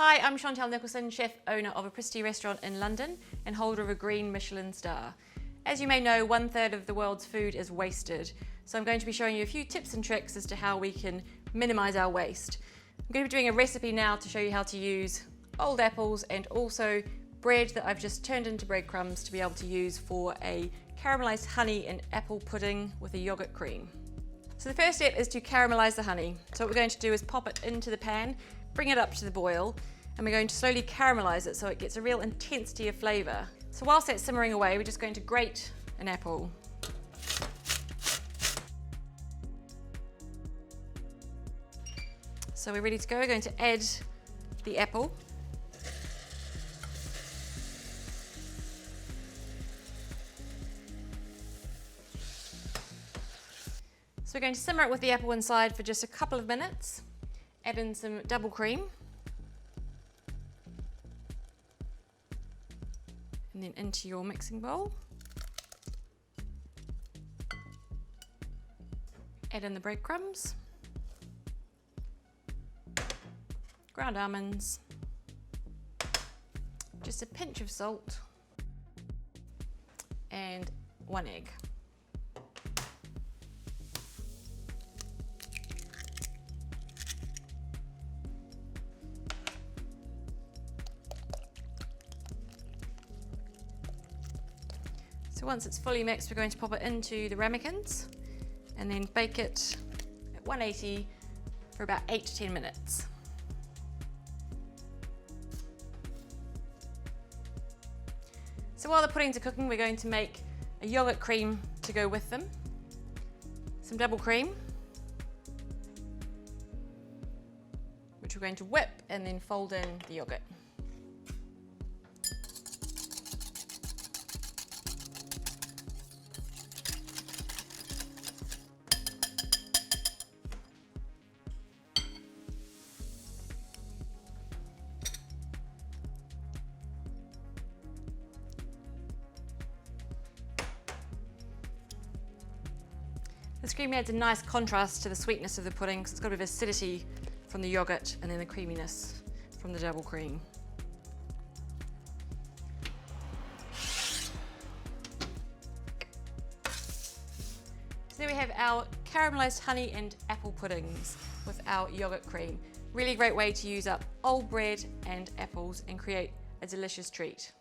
Hi, I'm Chantelle Nicholson, chef, owner of Apricity restaurant in London and holder of a green Michelin star. As you may know, 1/3 of the world's food is wasted, so I'm going to be showing you a few tips and tricks as to how we can minimise our waste. I'm going to be doing a recipe now to show you how to use old apples and also bread that I've just turned into breadcrumbs to be able to use for a caramelized honey and apple pudding with a yogurt cream. So the first step is to caramelize the honey. So what we're going to do is pop it into the pan, bring it up to the boil, and we're going to slowly caramelize it so it gets a real intensity of flavor. So whilst that's simmering away, we're just going to grate an apple. So we're ready to go. We're going to add the apple. So we're going to simmer it with the apple inside for just a couple of minutes. Add in some double cream. And then into your mixing bowl. Add in the breadcrumbs. Ground almonds. Just a pinch of salt. And 1 egg. So once it's fully mixed, we're going to pop it into the ramekins and then bake it at 180 for about 8 to 10 minutes. So while the puddings are cooking, we're going to make a yogurt cream to go with them. Some double cream, which we're going to whip and then fold in the yogurt. This cream adds a nice contrast to the sweetness of the pudding because it's got a bit of acidity from the yogurt and then the creaminess from the double cream. So there we have our caramelized honey and apple puddings with our yogurt cream. Really great way to use up old bread and apples and create a delicious treat.